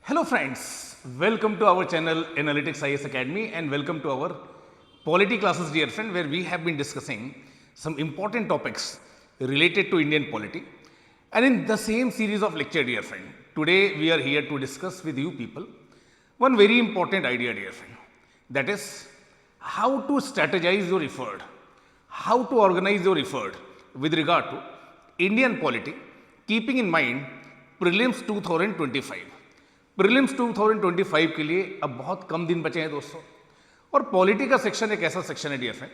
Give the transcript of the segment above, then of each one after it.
Hello friends, welcome to our channel Analytics IS Academy and welcome to our polity classes dear friend where we have been discussing some important topics related to Indian polity. And in the same series of lecture dear friend, today we are here to discuss with you people one very important idea dear friend, that is how to strategize your effort, how to organize your effort with regard to Indian polity, keeping in mind prelims 2025. Prelims 2025 के लिए अब बहुत कम दिन बचे हैं दोस्तों, और polity का सेक्शन एक ऐसा सेक्शन है डियर फ्रेंड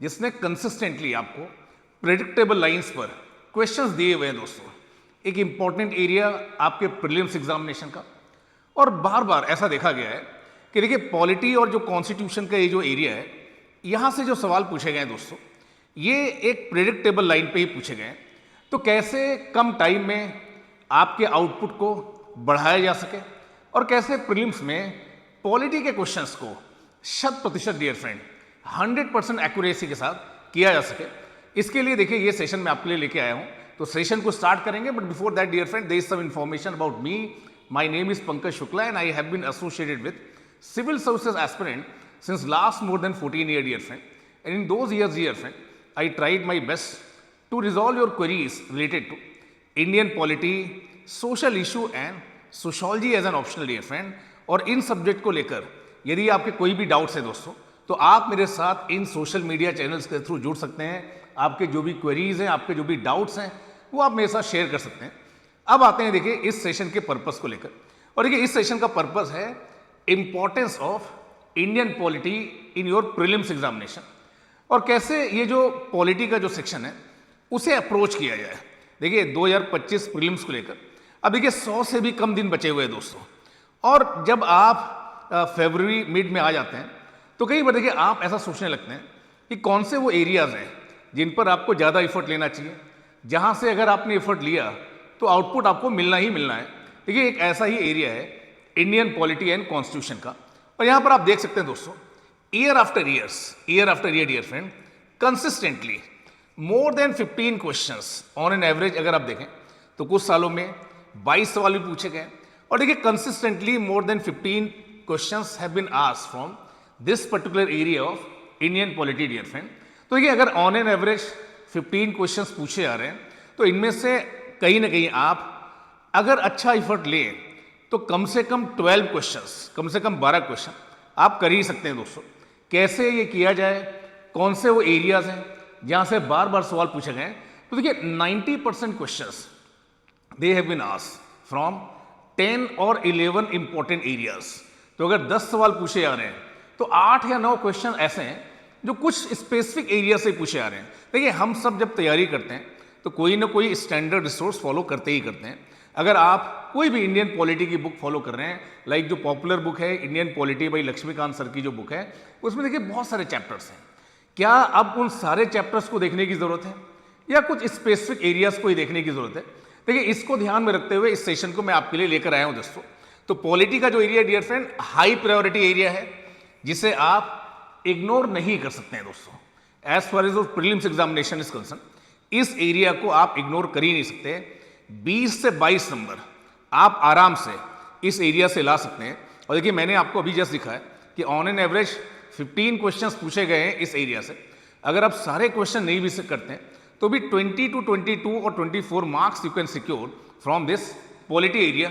जिसने कंसिस्टेंटली आपको प्रेडिक्टेबल लाइंस पर क्वेश्चंस दिए हुए हैं दोस्तों। एक इंपॉर्टेंट एरिया आपके प्रीलिम्स एग्जामिनेशन का, और बार बार ऐसा देखा गया है कि देखिए पॉलिटी और जो कॉन्स्टिट्यूशन का ये जो एरिया है, यहाँ से जो सवाल पूछे गए हैं दोस्तों, ये एक प्रेडिक्टेबल लाइन पे ही पूछे गए हैं। तो कैसे कम टाइम में आपके आउटपुट को बढ़ाया जा सके और कैसे प्रीलिम्स में पॉलिटी के क्वेश्चंस को 100% डियर फ्रेंड 100% एक्यूरेसी के साथ किया जा सके, इसके लिए देखिए ये सेशन मैं आपके लिए लेके आया हूं। तो सेशन को स्टार्ट करेंगे, but before that dear friend there is some information about me. My name is Pankaj Shukla and I have been associated with civil services aspirant since last more than 14 year dear friend, and in those years dear friend I tried my best to resolve your queries related to Indian polity, social issue and sociology as an optional dear friend. और इन subject को लेकर यदि आपके कोई भी doubts है दोस्तों, तो आप मेरे साथ इन सोशल मीडिया चैनल्स के थ्रू जुड़ सकते हैं। आपके जो भी क्वेरीज हैं, आपके जो भी डाउट्स हैं, वो आप मेरे साथ शेयर कर सकते हैं। अब आते हैं देखिए इस सेशन के पर्पस को लेकर, और देखिए इस सेशन का पर्पस है importance of Indian polity in your prelims examination, और कैसे ये जो पॉलिटी का जो सेक्शन है उसे अप्रोच किया जाए। देखिए 2025 प्रीलिम्स को लेकर अब देखिए 100 से भी कम दिन बचे हुए हैं दोस्तों, और जब आप फरवरी मिड में आ जाते हैं तो कई बार देखिए आप ऐसा सोचने लगते हैं कि कौन से वो एरियाज हैं जिन पर आपको ज़्यादा एफर्ट लेना चाहिए, जहाँ से अगर आपने एफर्ट लिया तो आउटपुट आपको मिलना ही मिलना है। देखिए एक ऐसा ही एरिया है इंडियन पॉलिटी एंड कॉन्स्टिट्यूशन का, और यहाँ पर आप देख सकते हैं दोस्तों year after year dear friend consistently more than 15 questions on an average अगर आप देखें तो कुछ सालों में 22 सवाल भी पूछे गए, और देखिए consistently more than 15 questions have been asked from this particular area of Indian polity dear friend. तो देखिए अगर ऑन एन एवरेज 15 क्वेश्चंस पूछे जा रहे हैं तो इनमें से कहीं ना कहीं आप अगर अच्छा एफर्ट लें तो कम से कम 12 क्वेश्चंस, कम से कम 12 क्वेश्चन आप कर ही सकते हैं दोस्तों। कैसे ये किया जाए, कौन से वो एरियाज हैं जहाँ से बार बार सवाल पूछे गए हैं, तो देखिए 90% questions they have been asked from 10 और 11 important areas। तो अगर 10 सवाल पूछे जा रहे हैं तो 8 या 9 क्वेश्चन ऐसे हैं जो कुछ स्पेसिफिक एरिया से पूछे जा रहे हैं। देखिए हम सब जब तैयारी करते हैं तो कोई ना कोई स्टैंडर्ड रिसोर्स फॉलो करते ही करते हैं। अगर आप कोई भी इंडियन पॉलिटी की बुक फॉलो कर रहे हैं, लाइक जो पॉपुलर बुक है Indian polity by Laxmikant sir की जो बुक है, उसमें देखिए बहुत सारे चैप्टर्स हैं। क्या अब उन सारे चैप्टर्स को देखने की जरूरत है या कुछ स्पेसिफिक एरियाज को ही देखने की जरूरत है? देखिए इसको ध्यान में रखते हुए इस सेशन को मैं आपके लिए लेकर आया हूं दोस्तों। तो पॉलिटी का जो area dear friend high priority area है जिसे आप इग्नोर नहीं कर सकते हैं दोस्तों। As far as prelims examination is concerned, इस एरिया को आप इग्नोर कर ही नहीं सकते। 20 से 22 नंबर आप आराम से इस एरिया से ला सकते हैं। और देखिए मैंने आपको अभी जस्ट दिखा है कि ऑन एन एवरेज 15 क्वेश्चन पूछे गए हैं इस एरिया से। अगर आप सारे क्वेश्चन नहीं भी करते हैं तो भी 20 to 22 और 24 marks you can secure from this polity area.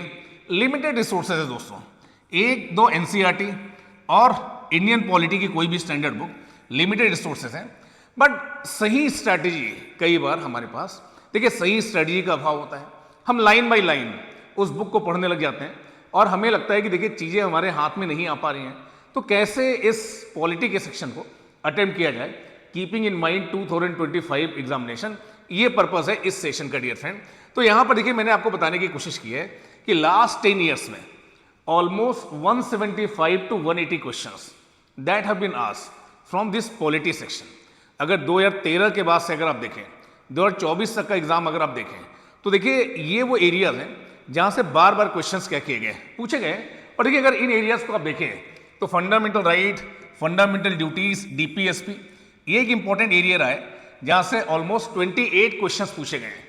Limited resources है दोस्तों, 1-2 एनसीईआरटी और इंडियन पॉलिटी की कोई भी स्टैंडर्ड बुक, लिमिटेड रिसोर्सेज हैं। बट सही स्ट्रैटेजी कई बार हमारे पास, देखिए सही स्ट्रैटेजी का अभाव होता है। हम लाइन बाय लाइन उस बुक को पढ़ने लग जाते हैं और हमें लगता है कि देखिए चीज़ें हमारे हाथ में नहीं आ पा रही हैं, तो कैसे इस पॉलिटी के सेक्शन को अटेम्प्ट किया जाए कीपिंग इन माइंड 2025 एग्जामिनेशन, ये पर्पस है इस सेशन का डियर फ्रेंड। तो यहां पर देखिए मैंने आपको बताने की कोशिश की है कि लास्ट 10 ईयर्स में almost 175 to 180 questions that have been asked from this polity section. अगर 2013 के बाद से अगर आप देखें, 2024 तक का एग्जाम अगर आप देखें, तो देखिए ये वो एरियाज हैं जहां से बार बार क्वेश्चंस क्या किए गए, पूछे गए। और देखिए अगर इन एरियाज को आप देखें तो fundamental right, fundamental duties, DPSP, ये एक इंपॉर्टेंट एरिया रहा है जहां से ऑलमोस्ट 28 क्वेश्चंस पूछे गए हैं।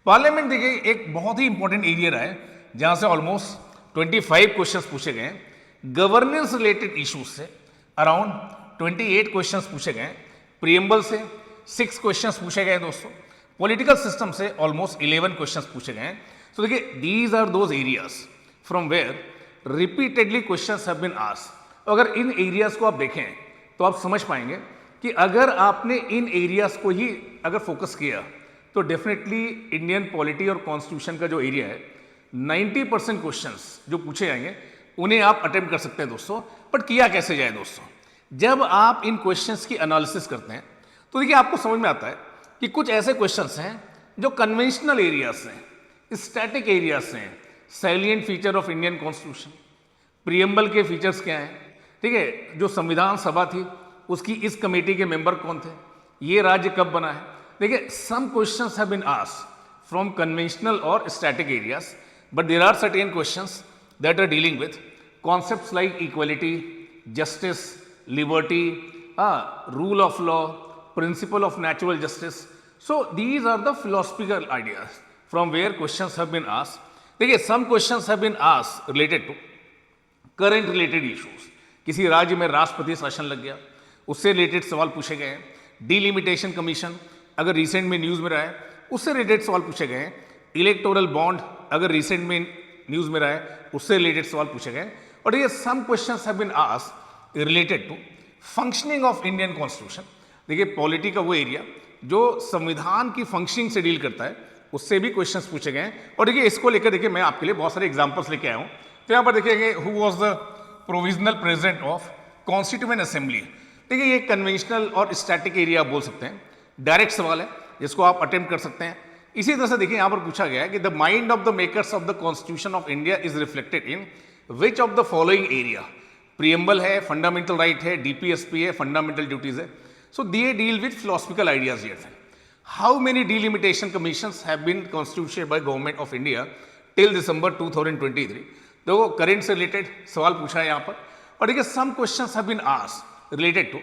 पार्लियामेंट देखिए एक बहुत ही इंपॉर्टेंट एरिया रहा है जहां से ऑलमोस्ट 25 क्वेश्चंस पूछे गए हैं। गवर्नेंस रिलेटेड इश्यूज से अराउंड 28 क्वेश्चंस पूछे गए हैं। प्रीएम्बल से 6 क्वेश्चंस पूछे गए दोस्तों। पॉलिटिकल सिस्टम से ऑलमोस्ट 11 क्वेश्चंस पूछे गए हैं। तो देखिए, these are those areas from where repeatedly questions have been asked. अगर इन एरियाज को आप देखें तो आप समझ पाएंगे कि अगर आपने इन एरियाज को ही अगर फोकस किया तो डेफिनेटली इंडियन पॉलिटी और कॉन्स्टिट्यूशन का जो एरिया है 90% क्वेश्चंस जो पूछे जाएंगे उन्हें आप अटेम्प्ट कर सकते हैं दोस्तों। बट किया कैसे जाए दोस्तों? जब आप इन क्वेश्चंस की एनालिसिस करते हैं तो देखिए आपको समझ में आता है कि कुछ ऐसे क्वेश्चंस हैं जो कन्वेंशनल एरियाज से हैं, स्टैटिक एरियाज से हैं। Salient feature of Indian constitution, preamble के फीचर्स क्या हैं, ठीक है, जो संविधान सभा थी उसकी इस कमेटी के मेंबर कौन थे, ये राज्य कब बना है। देखिए, some questions have been asked from conventional और static areas, but there are certain questions that are dealing with concepts like equality, justice, liberty, rule of law, principle of natural justice. So these are the philosophical ideas from where questions have been asked. देखिए, some questions have been asked related to current related issues. किसी राज्य में राष्ट्रपति शासन लग गया, उससे related सवाल पूछे गए हैं। डिलिमिटेशन कमीशन अगर रिसेंट में न्यूज़ में रहा है, उससे रिलेटेड सवाल पूछे गए हैं। इलेक्टोरल बॉन्ड अगर रिसेंट में न्यूज़ में रहा है, उससे रिलेटेड सवाल पूछे गए। और ये some questions have been asked related to functioning of Indian constitution. देखिए, पॉलिटी का वो एरिया जो संविधान की फंक्शनिंग से डील करता है, उससे भी क्वेश्चंस पूछे गए हैं। और देखिए, इसको लेकर देखिए मैं आपके लिए बहुत सारे एग्जांपल्स लेके आया हूँ। तो यहाँ पर देखिए, who was the provisional president of constituent assembly. देखिए, ये कन्वेंशनल और स्टैटिक एरिया आप बोल सकते हैं। डायरेक्ट सवाल है जिसको आप अटेम्प्ट कर सकते हैं। इसी तरह से देखिए, यहाँ पर पूछा गया है कि the mind of the makers of the constitution of India is reflected in which of the following area. Preamble है, फंडामेंटल राइट है, डीपीएसपी है, फंडामेंटल ड्यूटीज है। So they deal with philosophical ideas here. How many delimitation commissions have been constituted by government of India till December 2023। देखो, current से related सवाल पूछा है यहाँ पर। और देखिए, some questions have been asked related to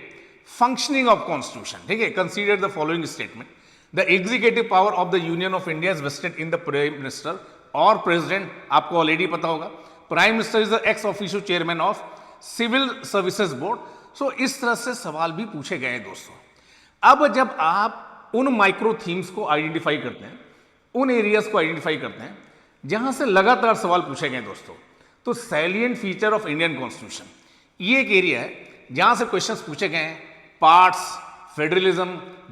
functioning of constitution. ठीक है, consider the following statement. The executive power of the union of India is vested in the prime minister और प्रेसिडेंट। आपको ऑलरेडी पता होगा, prime minister is the ex officio chairman of civil services board. So इस तरह से सवाल भी पूछे गए हैं दोस्तों। अब जब आप उन माइक्रो थीम्स को आइडेंटिफाई करते हैं, उन एरियाज को आइडेंटिफाई करते हैं जहां से लगातार सवाल पूछे गए दोस्तों, तो salient feature of Indian constitution ये एक एरिया है जहां से क्वेश्चंस पूछे गए हैं। Parts, federalism,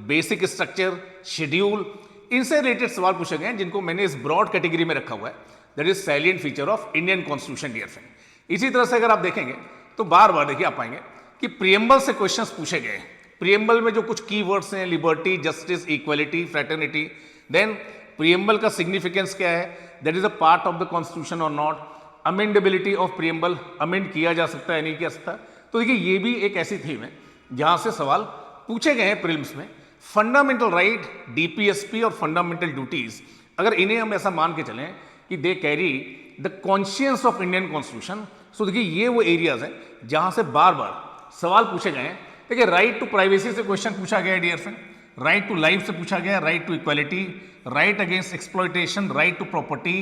basic structure, schedule, इनसे रिलेटेड सवाल पूछे गए हैं जिनको मैंने इस ब्रॉड कैटेगरी में रखा हुआ है, that is salient feature of Indian constitution dear friend. इसी तरह से अगर आप देखेंगे तो बार बार देखिए आप पाएंगे कि प्रीएम्बल से क्वेश्चंस पूछे गए। प्रीएम्बल में जो कुछ कीवर्ड्स हैं, liberty, justice, equality, fraternity, then preamble का सिग्निफिकेंस क्या है, that is a part of the constitution और not, amendability of preamble, amend किया जा सकता है नहीं किया सकता। तो देखिए, ये भी एक ऐसी थीम है जहां से सवाल पूछे गए हैं प्रीलिम्स में। फंडामेंटल राइट, डीपीएसपी और फंडामेंटल ड्यूटीज, अगर इन्हें हम ऐसा मान के चलें कि they carry the conscience of Indian constitution, so देखिए ये वो एरियाज हैं जहां से बार बार सवाल पूछे गए हैं। देखिए, राइट टू प्राइवेसी से क्वेश्चन पूछा गया है dear friend, right to life से पूछा गया, right to equality, right against exploitation, right to property,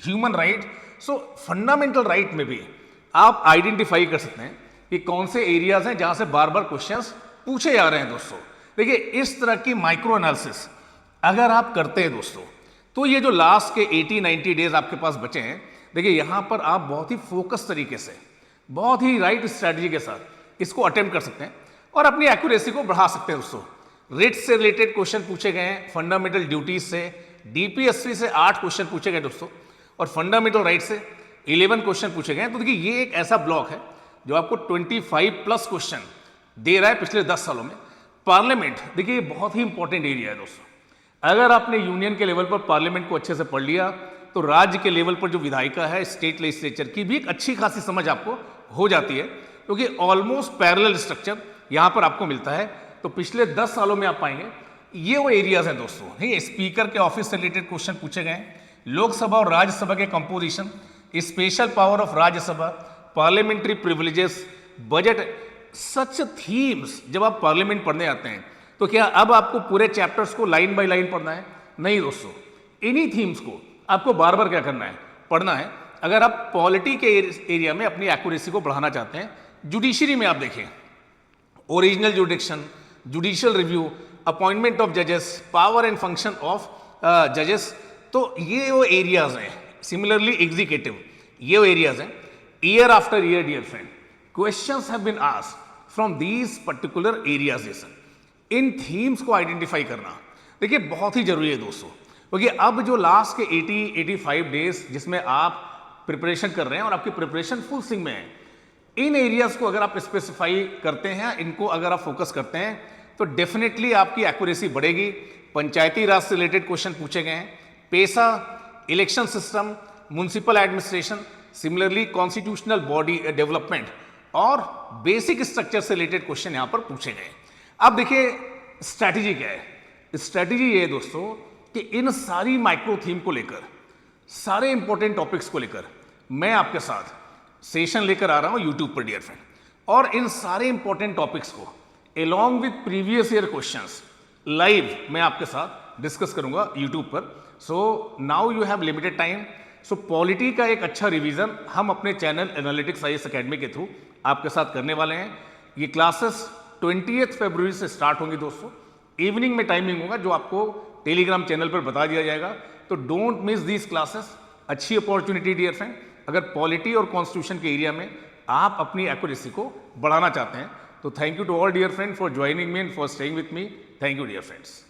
human right. So fundamental right में भी आप आइडेंटिफाई कर सकते हैं कि कौन से एरियाज हैं जहां से बार बार क्वेश्चंस पूछे जा रहे हैं दोस्तों। देखिए, इस तरह की माइक्रो एनालिसिस अगर आप करते हैं दोस्तों, तो ये जो लास्ट के 80-90 डेज आपके पास बचे हैं, देखिए यहां पर आप बहुत ही फोकस तरीके से, बहुत ही राइट स्ट्रैटेजी के साथ इसको अटेम्प्ट कर सकते हैं और अपनी एक्यूरेसी को बढ़ा सकते हैं दोस्तों। रिट से रिलेटेड क्वेश्चन पूछे गए हैं, फंडामेंटल ड्यूटीज से, डीपीएससी से 8 क्वेश्चन पूछे गए दोस्तों, और फंडामेंटल राइट से 11 क्वेश्चन पूछे गए हैं। तो देखिए, ये एक ऐसा ब्लॉक है जो आपको 25+ क्वेश्चन दे रहा है पिछले 10 सालों में। पार्लियामेंट, देखिए ये बहुत ही इंपॉर्टेंट एरिया है दोस्तों। अगर आपने यूनियन के लेवल पर पार्लियामेंट को अच्छे से पढ़ लिया तो राज्य के लेवल पर जो विधायिका है, स्टेट लेजिस्लेचर की भी एक अच्छी खासी समझ आपको हो जाती है, क्योंकि ऑलमोस्ट पैरेलल स्ट्रक्चर यहाँ पर आपको मिलता है। तो पिछले 10 सालों में आप पाएंगे ये वो एरियाज हैं दोस्तों। ठीक है, स्पीकर के ऑफिस से रिलेटेड क्वेश्चन पूछे गए, लोकसभा और राज्यसभा के composition, special power of Rajya Sabha, parliamentary privileges, budget, such themes. जब आप पार्लियामेंट पढ़ने आते हैं तो क्या अब आपको पूरे चैप्टर्स को लाइन बाय लाइन पढ़ना है? नहीं दोस्तों, इन्हीं थीम्स को आपको बार बार क्या करना है, पढ़ना है। अगर आप पॉलिटी के एरिया में अपनी एक्यूरेसी को बढ़ाना चाहते हैं, जुडिशरी में आप देखें, original जुडिक्शन, judicial review, appointment of जजेस, पावर एंड फंक्शन ऑफ जजेस, तो ये वो एरियाज हैं। सिमिलरली एग्जीक्यूटिव, ये वो एरियाज हैं। Year after year dear friend, questions have been asked from these particular areas. इन थीम्स को आइडेंटिफाई करना देखिए बहुत ही जरूरी है दोस्तों, क्योंकि अब जो लास्ट के 80-85 डेज जिसमें आप प्रिपरेशन कर रहे हैं और आपकी प्रिपरेशन फुल स्विंग में है, इन एरियाज को अगर आप स्पेसिफाई करते हैं, इनको अगर आप फोकस करते हैं, तो डेफिनेटली आपकी एक्यूरेसी बढ़ेगी। पंचायती राज से रिलेटेड क्वेश्चन पूछे गए हैं, पेशा, election system, municipal administration, similarly constitutional body development और बेसिक स्ट्रक्चर से रिलेटेड क्वेश्चन यहां पर पूछे गए। अब देखिए स्ट्रैटेजी क्या है। स्ट्रैटेजी ये है दोस्तों कि इन सारी माइक्रो थीम को लेकर, सारे इंपॉर्टेंट टॉपिक्स को लेकर मैं आपके साथ सेशन लेकर आ रहा हूं यूट्यूब पर डियर फ्रेंड, और इन सारे इंपॉर्टेंट टॉपिक्स को along with previous year questions live मैं आपके साथ डिस्कस करूंगा यूट्यूब पर। So now you have limited time, so polity का एक अच्छा रिवीजन हम अपने चैनल एनालिटिक्स आईएएस एकेडमी के थ्रू आपके साथ करने वाले हैं। ये क्लासेस 20 फरवरी से स्टार्ट होंगी दोस्तों, इवनिंग में टाइमिंग होगा जो आपको टेलीग्राम चैनल पर बता दिया जाएगा, तो डोंट मिस दीज क्लासेस। अच्छी अपॉर्चुनिटी डियर फ्रेंड, अगर पॉलिटी और कॉन्स्टिट्यूशन के एरिया में आप अपनी एक्यूरेसी को बढ़ाना चाहते हैं, तो thank you to all dear friends for joining me and for staying with me. Thank you dear friends.